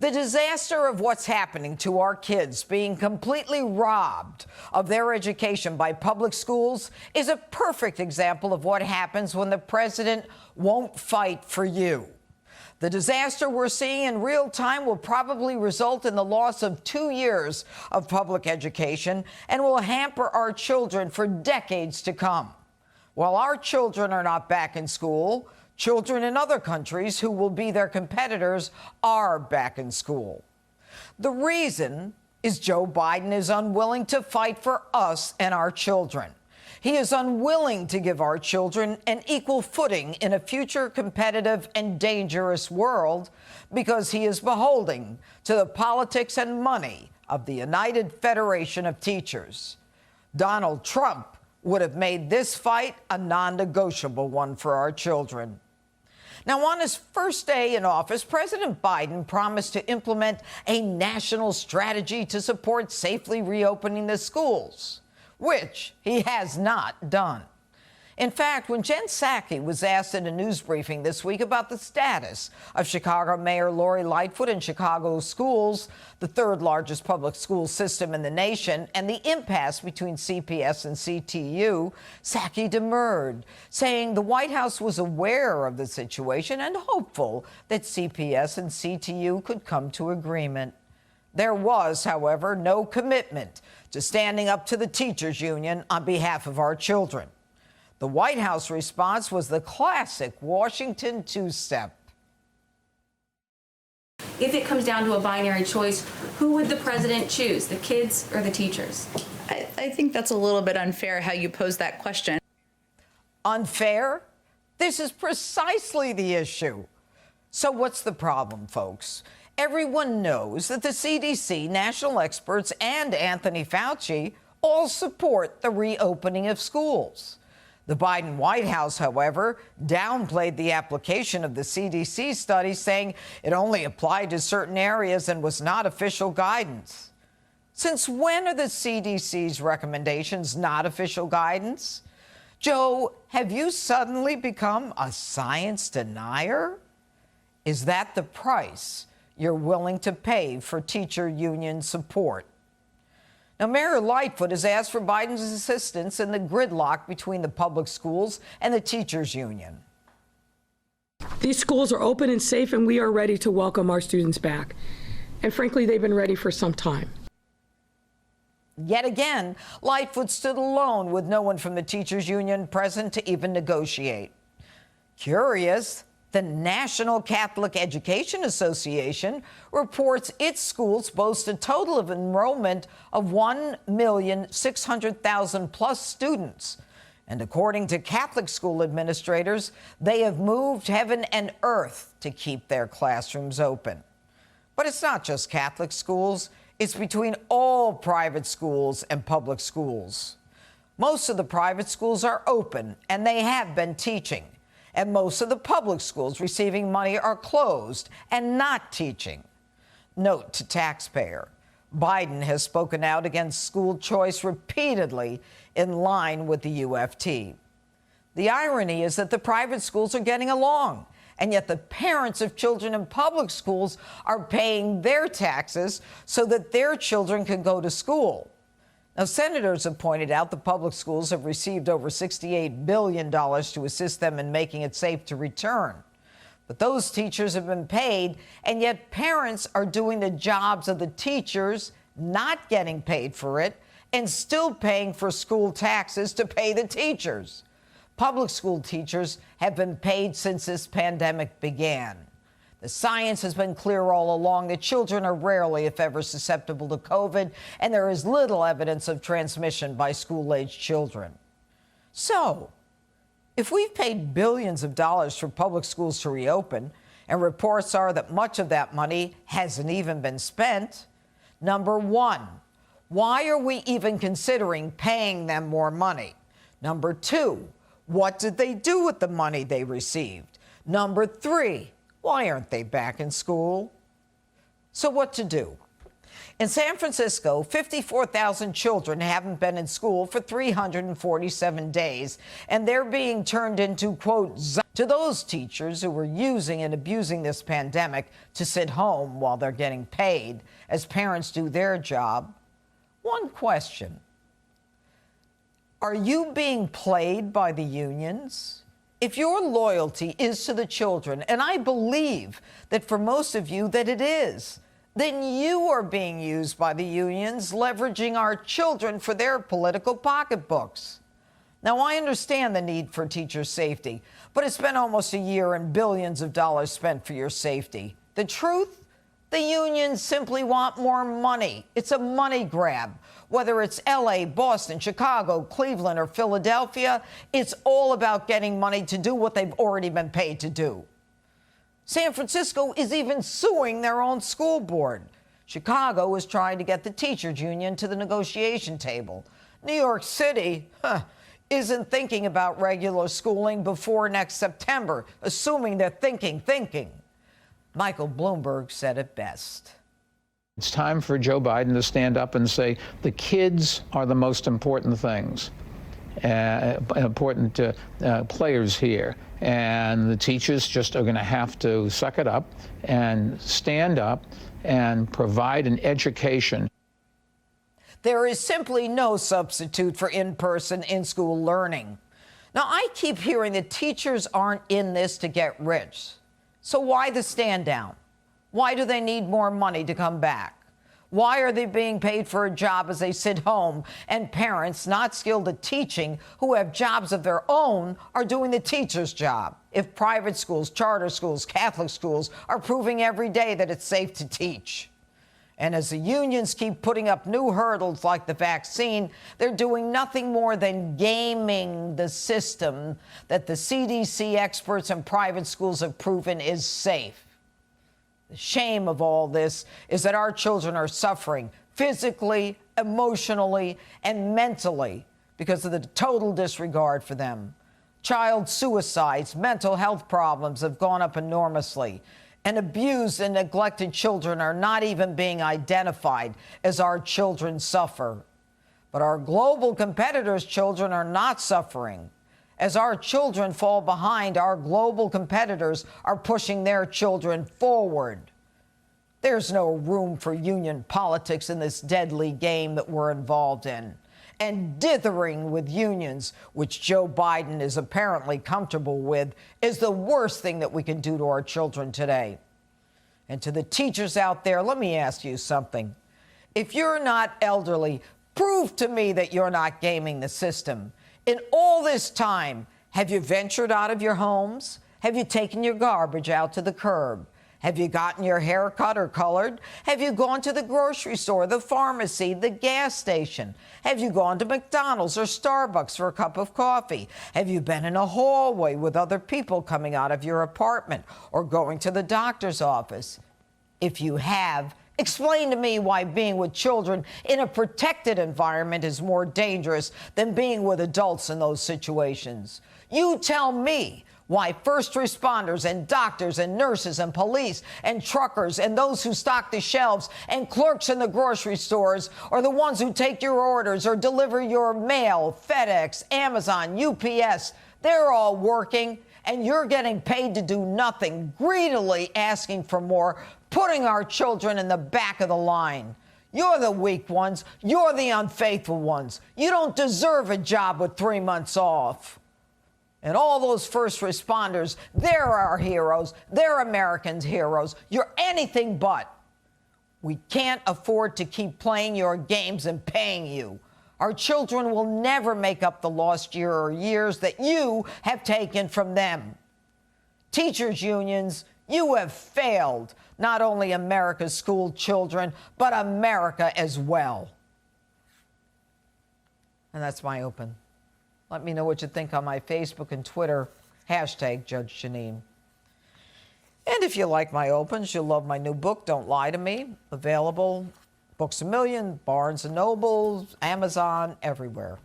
The disaster of what's happening to our kids being completely robbed of their education by public schools is a perfect example of what happens when the president won't fight for you. The disaster we're seeing in real time will probably result in the loss of 2 years of public education and will hamper our children for decades to come. While our children are not back in school, children in other countries who will be their competitors are back in school. The reason is Joe Biden is unwilling to fight for us and our children. He is unwilling to give our children an equal footing in a future competitive and dangerous world because he is beholden to the politics and money of the United Federation of Teachers. Donald Trump would have made this fight a non-negotiable one for our children. Now, on his first day in office, President Biden promised to implement a national strategy to support safely reopening the schools, which he has not done. In fact, when Jen Psaki was asked in a news briefing this week about the status of Chicago Mayor Lori Lightfoot and Chicago schools, the third largest public school system in the nation, and the impasse between CPS and CTU, Psaki demurred, saying the White House was aware of the situation and hopeful that CPS and CTU could come to agreement. There was, however, no commitment to standing up to the teachers' union on behalf of our children. The White House response was the classic Washington two-step. If it comes down to a binary choice, who would the president choose, the kids or the teachers? I think that's a little bit unfair how you pose that question. Unfair? This is precisely the issue. So what's the problem, folks? Everyone knows that the CDC, national experts, and Anthony Fauci all support the reopening of schools. The Biden White House, however, downplayed the application of the CDC study, saying it only applied to certain areas and was not official guidance. Since when are the CDC's recommendations not official guidance? Joe, have you suddenly become a science denier? Is that the price you're willing to pay for teacher union support? Now, Mayor Lightfoot has asked for Biden's assistance in the gridlock between the public schools and the teachers union. These schools are open and safe, and we are ready to welcome our students back. And frankly, they've been ready for some time. Yet again, Lightfoot stood alone with no one from the teachers union present to even negotiate. Curious, the National Catholic Education Association reports its schools boast a total of enrollment of 1,600,000 plus students. And according to Catholic school administrators, they have moved heaven and earth to keep their classrooms open. But it's not just Catholic schools. It's between all private schools and public schools. Most of the private schools are open, and they have been teaching. And most of the public schools receiving money are closed and not teaching. Note to taxpayer, Biden has spoken out against school choice repeatedly in line with the UFT. The irony is that the private schools are getting along, and yet the parents of children in public schools are paying their taxes so that their children can go to school. Now, senators have pointed out the public schools have received over $68 billion to assist them in making it safe to return. But those teachers have been paid, and yet parents are doing the jobs of the teachers, not getting paid for it, and still paying for school taxes to pay the teachers. Public school teachers have been paid since this pandemic began. The science has been clear all along that children are rarely, if ever, susceptible to COVID, and there is little evidence of transmission by school-aged children. So, if we've paid billions of dollars for public schools to reopen, and reports are that much of that money hasn't even been spent, number one, why are we even considering paying them more money? Number two, what did they do with the money they received? Number three, why aren't they back in school? So what to do? In San Francisco, 54,000 children haven't been in school for 347 days, and they're being turned into, quote, To those teachers who were using and abusing this pandemic to sit home while they're getting paid as parents do their job, one question. Are you being played by the unions? If your loyalty is to the children, and I believe that for most of you that it is, then you are being used by the unions, leveraging our children for their political pocketbooks. Now, I understand the need for teacher safety, but it's been almost a year and billions of dollars spent for your safety. The truth? The unions simply want more money. It's a money grab. Whether it's LA, Boston, Chicago, Cleveland, or Philadelphia, it's all about getting money to do what they've already been paid to do. San Francisco is even suing their own school board. Chicago is trying to get the teachers union to the negotiation table. New York City, isn't thinking about regular schooling before next September, assuming they're thinking. Michael Bloomberg said it best. It's time for Joe Biden to stand up and say the kids are the most important things, important players here. And the teachers just are going to have to suck it up and stand up and provide an education. There is simply no substitute for in-person, in-school learning. Now, I keep hearing that teachers aren't in this to get rich. So why the stand down? Why do they need more money to come back? Why are they being paid for a job as they sit home and parents not skilled at teaching who have jobs of their own are doing the teacher's job? If private schools, charter schools, Catholic schools are proving every day that it's safe to teach. And as the unions keep putting up new hurdles like the vaccine, they're doing nothing more than gaming the system that the CDC experts and private schools have proven is safe. The shame of all this is that our children are suffering physically, emotionally, and mentally because of the total disregard for them. Child suicides, mental health problems have gone up enormously. And abused and neglected children are not even being identified as our children suffer. But our global competitors' children are not suffering. As our children fall behind, our global competitors are pushing their children forward. There's no room for union politics in this deadly game that we're involved in. And dithering with unions, which Joe Biden is apparently comfortable with, is the worst thing that we can do to our children today. And to the teachers out there, let me ask you something. If you're not elderly, prove to me that you're not gaming the system. In all this time, have you ventured out of your homes? Have you taken your garbage out to the curb? Have you gotten your hair cut or colored? Have you gone to the grocery store, the pharmacy, the gas station? Have you gone to McDonald's or Starbucks for a cup of coffee? Have you been in a hallway with other people coming out of your apartment or going to the doctor's office? If you have, explain to me why being with children in a protected environment is more dangerous than being with adults in those situations. You tell me why first responders and doctors and nurses and police and truckers and those who stock the shelves and clerks in the grocery stores or the ones who take your orders or deliver your mail, FedEx, Amazon, UPS, they're all working and you're getting paid to do nothing, greedily asking for more, putting our children in the back of the line. You're the weak ones. You're the unfaithful ones. You don't deserve a job with 3 months off. And all those first responders, they're our heroes. They're Americans' heroes. You're anything but. We can't afford to keep playing your games and paying you. Our children will never make up the lost year or years that you have taken from them. Teachers' unions, you have failed not only America's school children, but America as well. And that's my open. Let me know what you think on my Facebook and Twitter, #Judge Jeanine. And if you like my opens, you'll love my new book, Don't Lie to Me, available Books A Million, Barnes & Noble, Amazon, everywhere.